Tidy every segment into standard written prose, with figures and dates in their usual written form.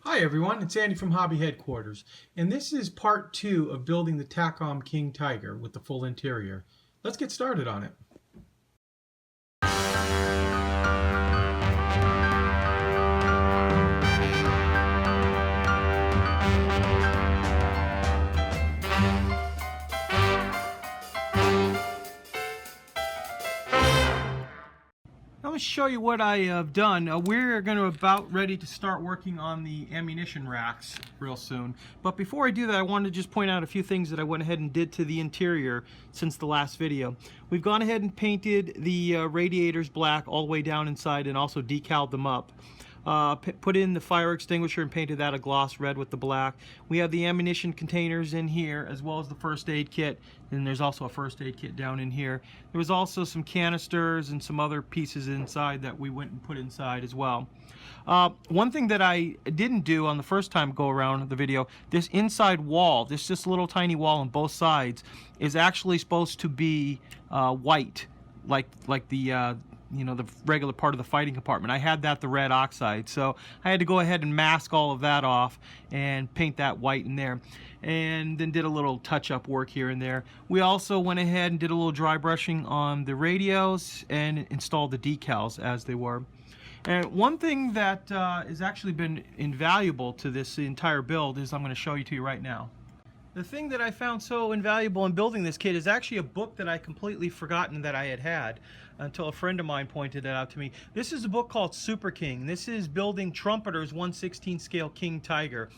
Hi everyone, it's Andy from Hobby Headquarters, and this is part 2 of building the Takom King Tiger with the full interior. Let's get started on it. Let me show you what I have done. We're going to about ready to start working on the ammunition racks real soon. But before I do that, I wanted to just point out a few things that I went ahead and did to the interior since the last video. We've gone ahead and painted the radiators black all the way down inside and also decaled them up. Put in the fire extinguisher and painted that a gloss red with the black. We have the ammunition containers in here as well as the first aid kit, and there's also a first aid kit down in here. There was also some canisters and some other pieces inside that we went and put inside as well. One thing that I didn't do on the first time go around the video, this inside wall, this little tiny wall on both sides, is actually supposed to be white, like the the regular part of the fighting compartment. I had that the red oxide, so I had to go ahead and mask all of that off and paint that white in there, and then did a little touch-up work here and there. We also went ahead and did a little dry brushing on the radios and installed the decals as they were. And one thing that has actually been invaluable to this entire build is I'm going to show you to you right now. The thing that I found so invaluable in building this kit is actually a book that I completely forgotten that I had until a friend of mine pointed it out to me. This is a book called Super King. This is Building Trumpeter's 1/16 Scale King Tiger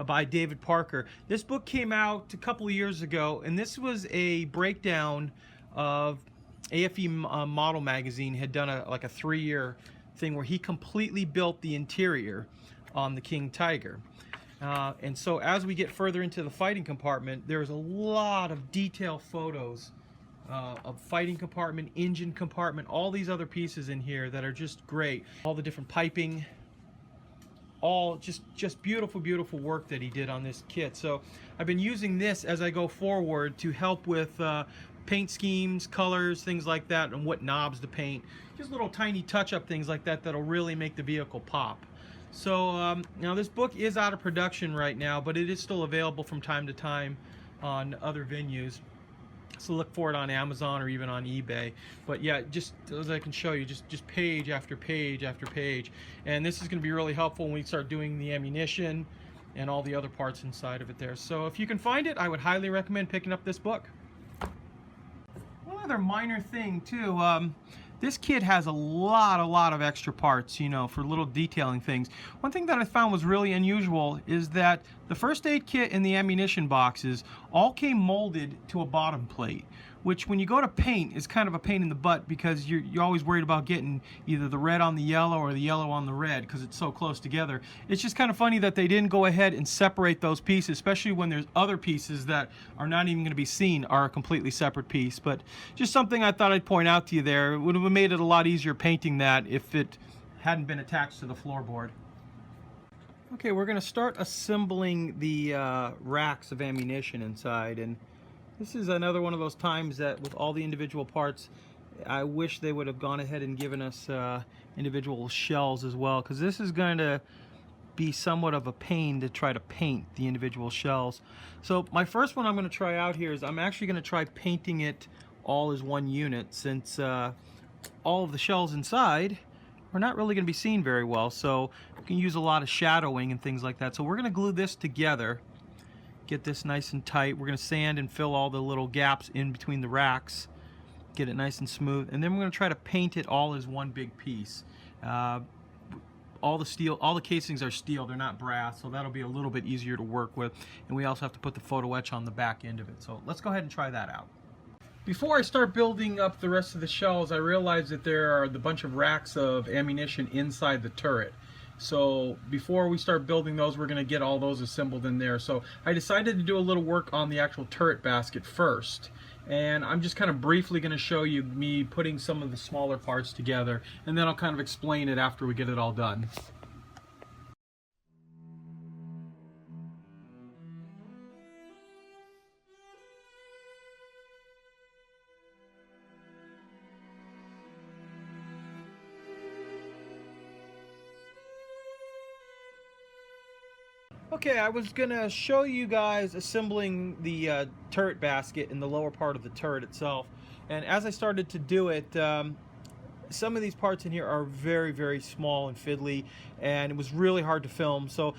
by David Parker. This book came out a couple of years ago, and this was a breakdown of AFE Model Magazine had done like a 3-year thing where he completely built the interior on the King Tiger. And so as we get further into the fighting compartment, there's a lot of detailed photos of fighting compartment, engine compartment, all these other pieces in here that are just great. All the different piping, all just beautiful, beautiful work that he did on this kit. So I've been using this as I go forward to help with paint schemes, colors, things like that, and what knobs to paint. Just little tiny touch-up things like that that'll really make the vehicle pop. So now this book is out of production right now, but it is still available from time to time on other venues. So look for it on Amazon or even on eBay. But yeah, just as I can show you, just page after page after page. And this is going to be really helpful when we start doing the ammunition and all the other parts inside of it there. So if you can find it, I would highly recommend picking up this book. One other minor thing too, this kit has a lot of extra parts, for little detailing things. One thing that I found was really unusual is that the first aid kit and the ammunition boxes all came molded to a bottom plate, which when you go to paint is kind of a pain in the butt because you're always worried about getting either the red on the yellow or the yellow on the red because it's so close together. It's just kind of funny that they didn't go ahead and separate those pieces, especially when there's other pieces that are not even going to be seen are a completely separate piece. But just something I thought I'd point out to you there. It would have made it a lot easier painting that if it hadn't been attached to the floorboard. Okay, we're going to start assembling the racks of ammunition inside, and this is another one of those times that with all the individual parts, I wish they would have gone ahead and given us individual shells as well, because this is going to be somewhat of a pain to try to paint the individual shells. So my first one I'm going to try out here is I'm actually going to try painting it all as one unit, since all of the shells inside are not really going to be seen very well, so we can use a lot of shadowing and things like that. So we're going to glue this together, get this nice and tight. We're going to sand and fill all the little gaps in between the racks, get it nice and smooth, and then we're going to try to paint it all as one big piece. All the casings are steel, they're not brass, so that'll be a little bit easier to work with, and we also have to put the photo etch on the back end of it. So let's go ahead and try that out. Before I start building up the rest of the shells, I realized that there are the bunch of racks of ammunition inside the turret. So before we start building those, we're going to get all those assembled in there. So I decided to do a little work on the actual turret basket first. And I'm just kind of briefly going to show you me putting some of the smaller parts together, and then I'll kind of explain it after we get it all done. Okay, I was gonna show you guys assembling the turret basket in the lower part of the turret itself, and as I started to do it, some of these parts in here are very, very small and fiddly, and it was really hard to film. So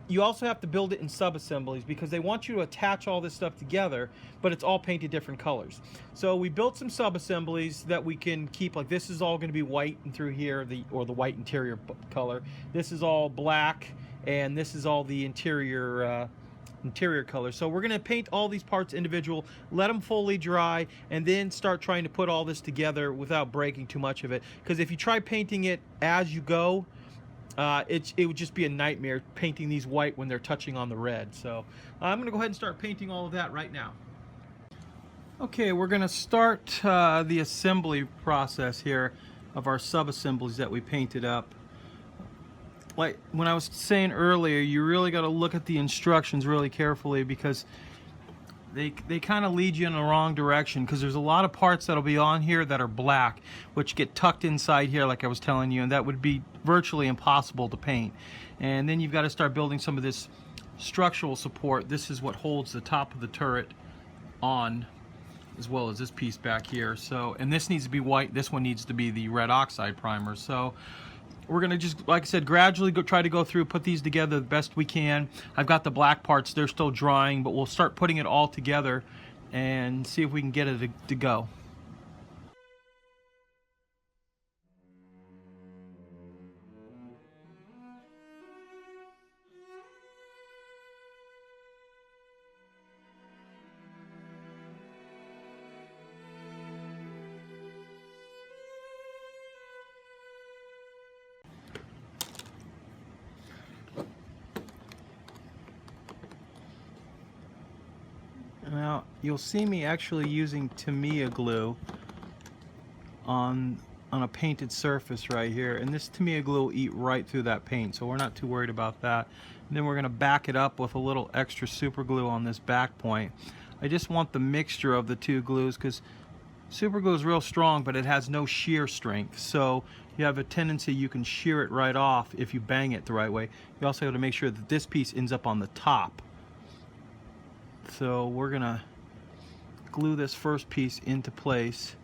you also have to build it in sub-assemblies because they want you to attach all this stuff together, but it's all painted different colors. So we built some sub-assemblies that we can keep, like this is all going to be white and through here, the white interior color. This is all black, and this is all the interior color. So we're going to paint all these parts individual, let them fully dry, and then start trying to put all this together without breaking too much of it. Because if you try painting it as you go, it would just be a nightmare painting these white when they're touching on the red. So I'm going to go ahead and start painting all of that right now. Okay, we're going to start the assembly process here of our sub-assemblies that we painted up. Like when I was saying earlier, you really got to look at the instructions really carefully because they kind of lead you in the wrong direction, because there's a lot of parts that'll be on here that are black, which get tucked inside here like I was telling you, and that would be virtually impossible to paint. And then you've got to start building some of this structural support. This is what holds the top of the turret on, as well as this piece back here. So, and this needs to be white, this one needs to be the red oxide primer. So we're going to just, like I said, gradually try to go through, put these together the best we can. I've got the black parts, they're still drying, but we'll start putting it all together and see if we can get it to go. Now, you'll see me actually using Tamiya glue on a painted surface right here, and this Tamiya glue will eat right through that paint, so we're not too worried about that. And then we're going to back it up with a little extra super glue on this back point. I just want the mixture of the two glues because super glue is real strong, but it has no shear strength, so you have a tendency you can shear it right off if you bang it the right way. You also have to make sure that this piece ends up on the top. So we're gonna glue this first piece into place,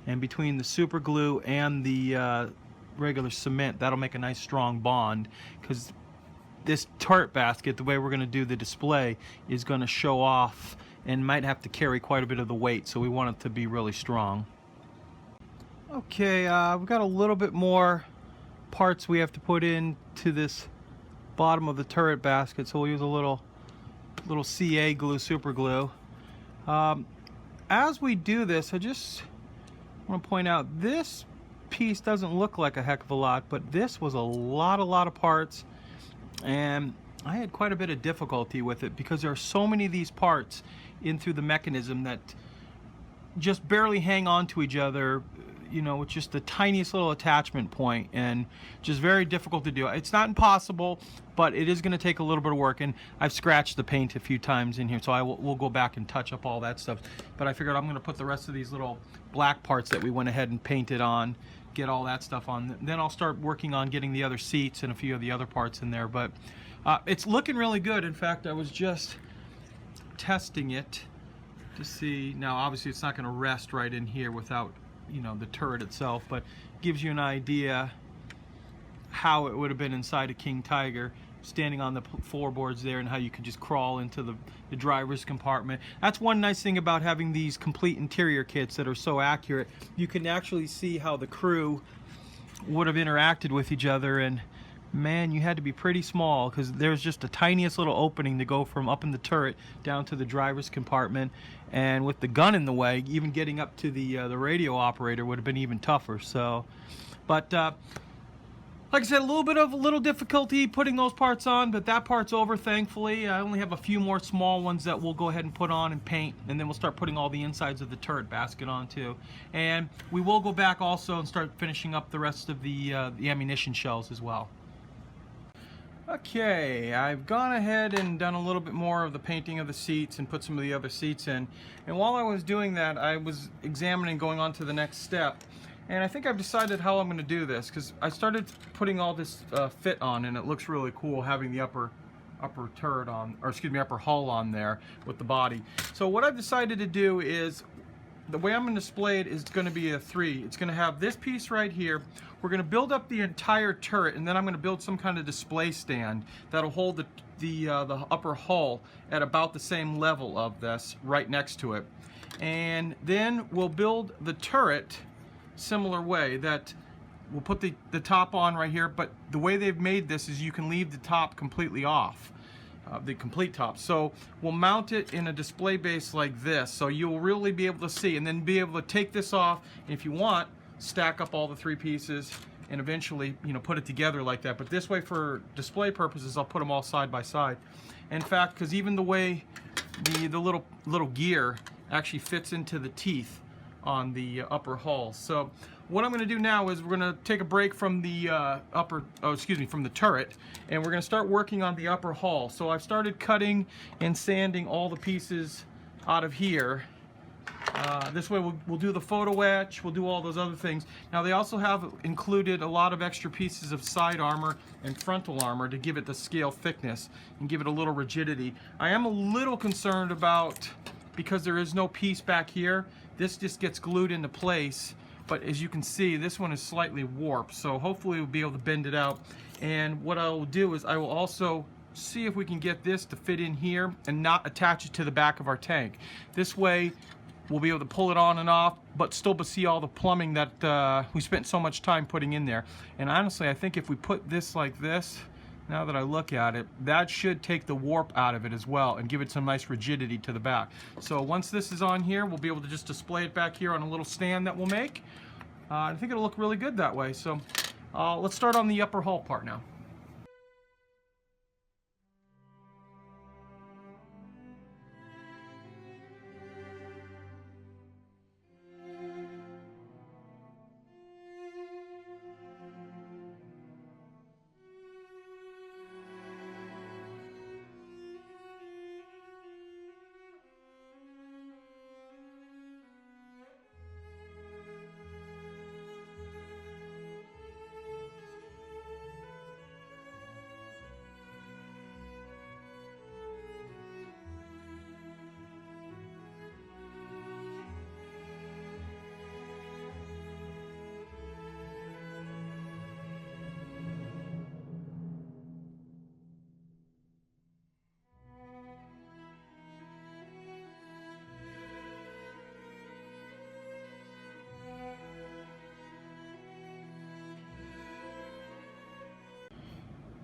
and between the super glue and the regular cement, that'll make a nice strong bond, because this turret basket, the way we're gonna do the display, is gonna show off and might have to carry quite a bit of the weight, so we want it to be really strong. Okay, we've got a little bit more parts we have to put into this bottom of the turret basket, so we'll use a little CA glue, super glue. As we do this, I just want to point out this piece doesn't look like a heck of a lot, but this was a lot of parts, and I had quite a bit of difficulty with it because there are so many of these parts in through the mechanism that just barely hang on to each other, you know, with just the tiniest little attachment point, and just very difficult to do. It's not impossible, but it is going to take a little bit of work, and I've scratched the paint a few times in here, so we'll go back and touch up all that stuff. But I figured I'm going to put the rest of these little black parts that we went ahead and painted on, get all that stuff on. Then I'll start working on getting the other seats and a few of the other parts in there. But it's looking really good. In fact, I was just testing it to see. Now, obviously, it's not going to rest right in here without, you know, the turret itself, but gives you an idea how it would have been inside a King Tiger, standing on the floorboards there, and how you could just crawl into the driver's compartment. That's one nice thing about having these complete interior kits that are so accurate. You can actually see how the crew would have interacted with each other, and man, you had to be pretty small because there's just the tiniest little opening to go from up in the turret down to the driver's compartment, and with the gun in the way, even getting up to the radio operator would have been even tougher. So, but like I said, a little difficulty putting those parts on, but that part's over, thankfully. I only have a few more small ones that we'll go ahead and put on and paint, and then we'll start putting all the insides of the turret basket on too. And we will go back also and start finishing up the rest of the ammunition shells as well. Okay, I've gone ahead and done a little bit more of the painting of the seats and put some of the other seats in. And while I was doing that, I was examining going on to the next step. And I think I've decided how I'm going to do this, because I started putting all this fit on, and it looks really cool having the upper upper turret on, or excuse me, upper hull on there with the body. So what I've decided to do is, the way I'm going to display it is going to be a 3. It's going to have this piece right here. We're going to build up the entire turret, and then I'm going to build some kind of display stand that'll hold the upper hull at about the same level of this, right next to it. And then we'll build the turret similar way, that we'll put the top on right here, but the way they've made this is you can leave the top completely off. The complete top. So we'll mount it in a display base like this, so you'll really be able to see, and then be able to take this off, and if you want, stack up all the 3 pieces and eventually, you know, put it together like that. But this way, for display purposes, I'll put them all side by side. In fact, because even the way the little gear actually fits into the teeth on the upper hull. So what I'm going to do now is we're going to take a break from the from the turret, and we're going to start working on the upper hull. So I've started cutting and sanding all the pieces out of here. This way we'll do the photo etch, we'll do all those other things. Now they also have included a lot of extra pieces of side armor and frontal armor to give it the scale thickness and give it a little rigidity. I am a little concerned about, because there is no piece back here, this just gets glued into place. But as you can see, this one is slightly warped, so hopefully we'll be able to bend it out. And what I will do is I will also see if we can get this to fit in here and not attach it to the back of our tank. This way we'll be able to pull it on and off, but still see all the plumbing that we spent so much time putting in there. And honestly, I think if we put this like this, now that I look at it, that should take the warp out of it as well and give it some nice rigidity to the back. So once this is on here, we'll be able to just display it back here on a little stand that we'll make. I think it'll look really good that way. So let's start on the upper hull part now.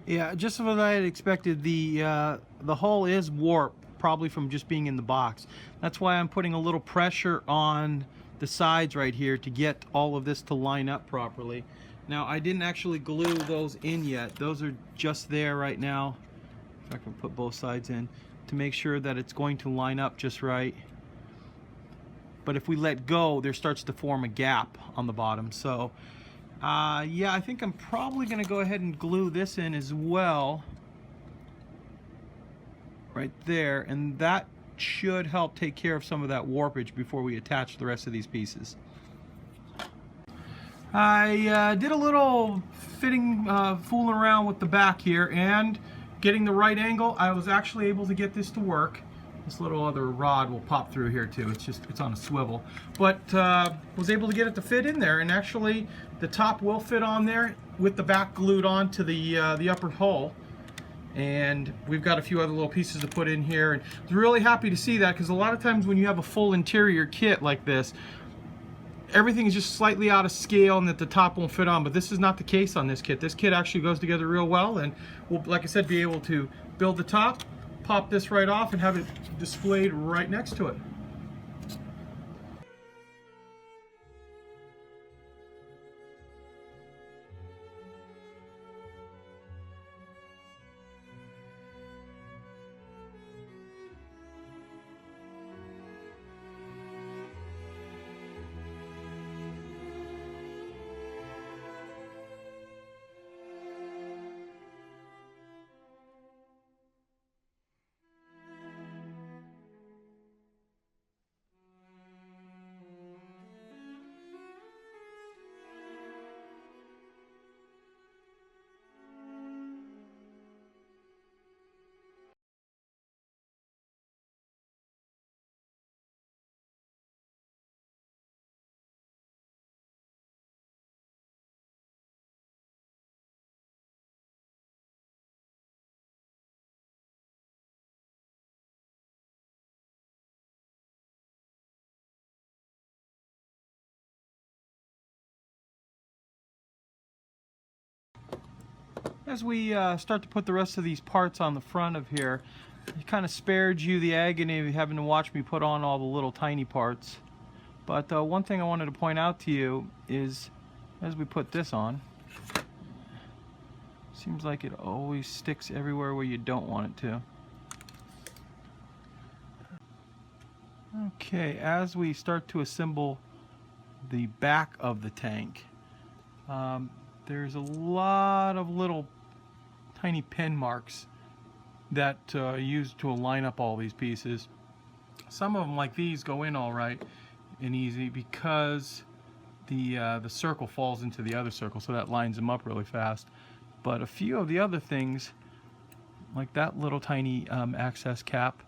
Yeah, just what I had expected. The hull is warped, probably from just being in the box. That's why I'm putting a little pressure on the sides right here to get all of this to line up properly. Now, I didn't actually glue those in yet. Those are just there right now. If I can put both sides in to make sure that it's going to line up just right. But if we let go, there starts to form a gap on the bottom. So yeah, I think I'm probably going to go ahead and glue this in as well, right there, and that should help take care of some of that warpage before we attach the rest of these pieces. I did a little fitting, fooling around with the back here and getting the right angle. I was actually able to get this to work. This little other rod will pop through here too. It's on a swivel, but was able to get it to fit in there, and actually the top will fit on there with the back glued on to the upper hull. And we've got a few other little pieces to put in here, and I'm really happy to see that, because a lot of times when you have a full interior kit like this, everything is just slightly out of scale and that the top won't fit on. But this is not the case on this kit. This kit actually goes together real well, and we'll, like I said, be able to build the top, pop this right off, and have it displayed right next to it. as we start to put the rest of these parts on the front of here, it kind of spared you the agony of having to watch me put on all the little tiny parts. But one thing I wanted to point out to you is, as we put this on, seems like it always sticks everywhere where you don't want it to. Okay, as we start to assemble the back of the tank, there's a lot of little tiny pin marks that are used to line up all these pieces. Some of them, like these, go in all right and easy because the circle falls into the other circle, so that lines them up really fast. But a few of the other things, like that little tiny access cap,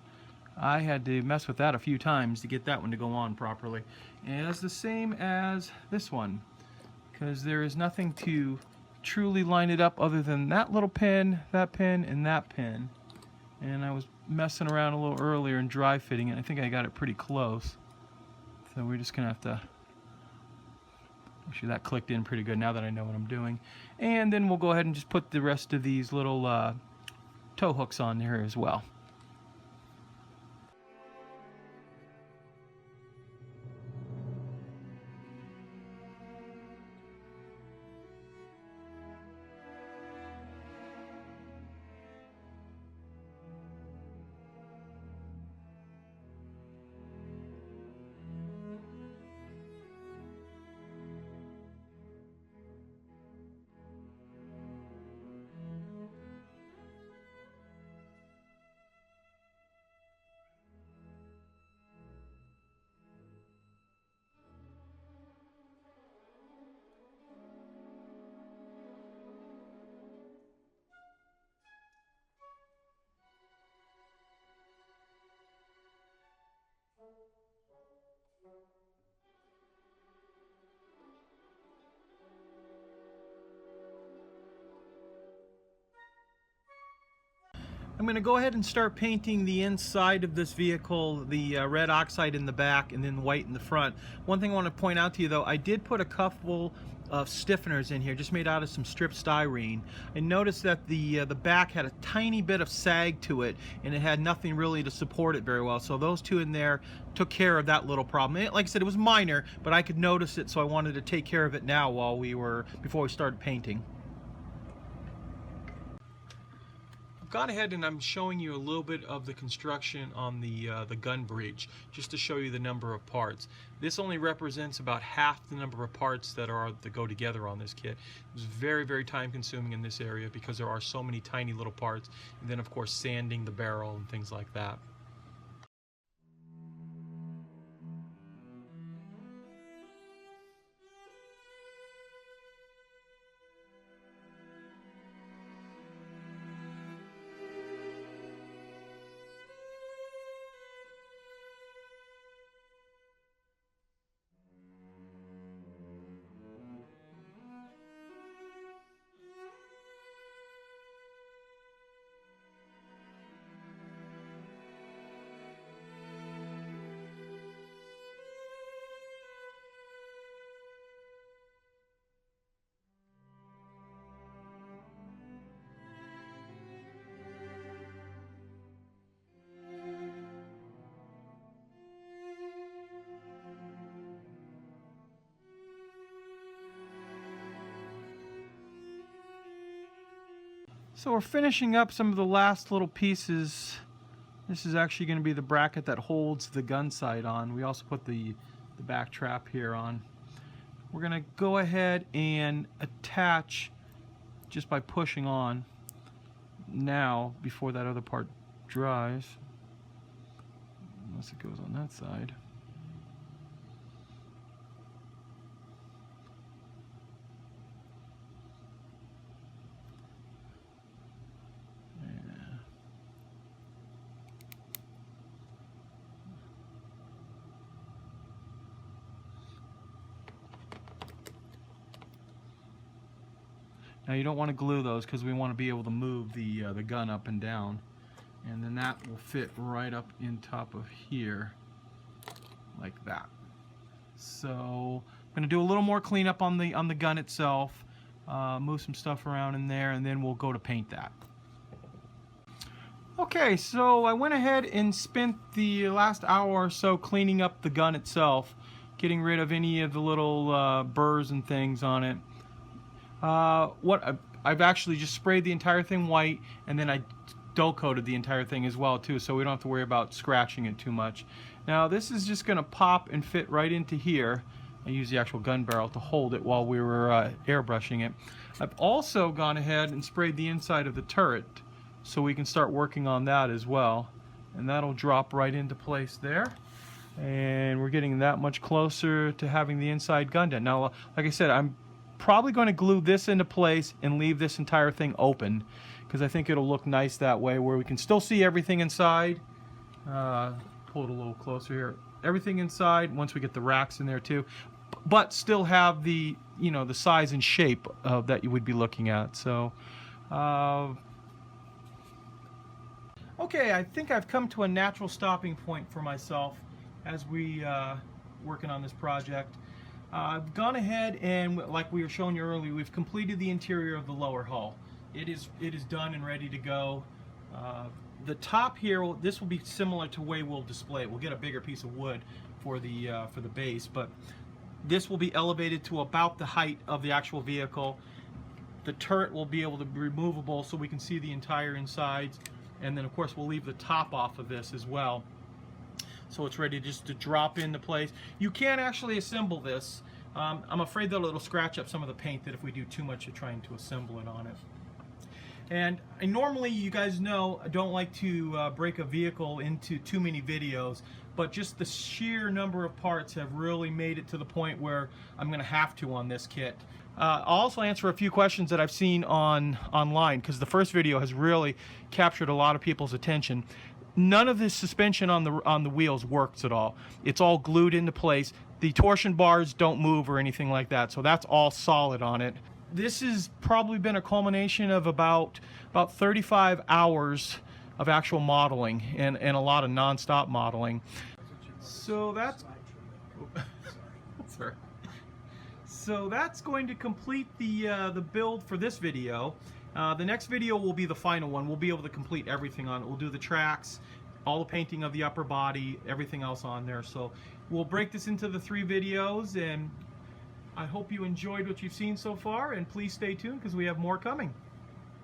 I had to mess with that a few times to get that one to go on properly. And it's the same as this one, because there is nothing to truly line it up other than that little pin, and that pin. And I was messing around a little earlier and dry fitting it. I think I got it pretty close. So we're just gonna have to make sure that clicked in pretty good now that I know what I'm doing. And then we'll go ahead and just put the rest of these little tow hooks on there as well. I'm going to go ahead and start painting the inside of this vehicle, the red oxide in the back and then white in the front. One thing I want to point out to you though, I did put a couple of stiffeners in here, just made out of some strip styrene. I noticed that the back had a tiny bit of sag to it, and it had nothing really to support it very well. So those two in there took care of that little problem. Like I said, it was minor, but I could notice it, so I wanted to take care of it now before we started painting. I've gone ahead and I'm showing you a little bit of the construction on the gun breech, just to show you the number of parts. This only represents about half the number of parts that go together on this kit. It was very, very time consuming in this area because there are so many tiny little parts, and then of course sanding the barrel and things like that. So we're finishing up some of the last little pieces. This is actually going to be the bracket that holds the gun sight on. We also put the back trap here on. We're going to go ahead and attach just by pushing on now before that other part dries, unless it goes on that side. Now you don't want to glue those because we want to be able to move the gun up and down, and then that will fit right up in top of here like that. So I'm going to do a little more cleanup on the gun itself. move some stuff around in there, and then we'll go to paint that. Okay, so I went ahead and spent the last hour or so cleaning up the gun itself, getting rid of any of the little burrs and things on it. I've actually just sprayed the entire thing white, and then I dull coated the entire thing as well too, so we don't have to worry about scratching it too much. Now this is just going to pop and fit right into here. I used the actual gun barrel to hold it while we were airbrushing it. I've also gone ahead and sprayed the inside of the turret, so we can start working on that as well, and that'll drop right into place there, and we're getting that much closer to having the inside gun done. Now, like I said, I'm probably going to glue this into place and leave this entire thing open, because I think it'll look nice that way, where we can still see everything inside. Pull it a little closer here. Everything inside once we get the racks in there too, but still have the, you know, the size and shape that you would be looking at. So okay, I think I've come to a natural stopping point for myself as we working on this project. I've gone ahead and, like we were showing you earlier, we've completed the interior of the lower hull. It is done and ready to go. The top here, this will be similar to the way we'll display it. We'll get a bigger piece of wood for the base, but this will be elevated to about the height of the actual vehicle. The turret will be able to be removable so we can see the entire insides. And then of course we'll leave the top off of this as well, so it's ready just to drop into place. You can actually assemble this. I'm afraid that it'll scratch up some of the paint that if we do too much of trying to assemble it on it. And normally, you guys know, I don't like to break a vehicle into too many videos, but just the sheer number of parts have really made it to the point where I'm going to have to on this kit. I'll also answer a few questions that I've seen online, because the first video has really captured a lot of people's attention. None of this suspension on the wheels works at all. It's all glued into place. The torsion bars don't move or anything like that, so that's all solid on it. This has probably been a culmination of about 35 hours of actual modeling and a lot of non-stop modeling. So that's sorry. So that's going to complete the build for this video. The next video will be the final one. We'll be able to complete everything on it. We'll do the tracks, all the painting of the upper body, everything else on there. So we'll break this into the 3 videos, and I hope you enjoyed what you've seen so far, and please stay tuned because we have more coming.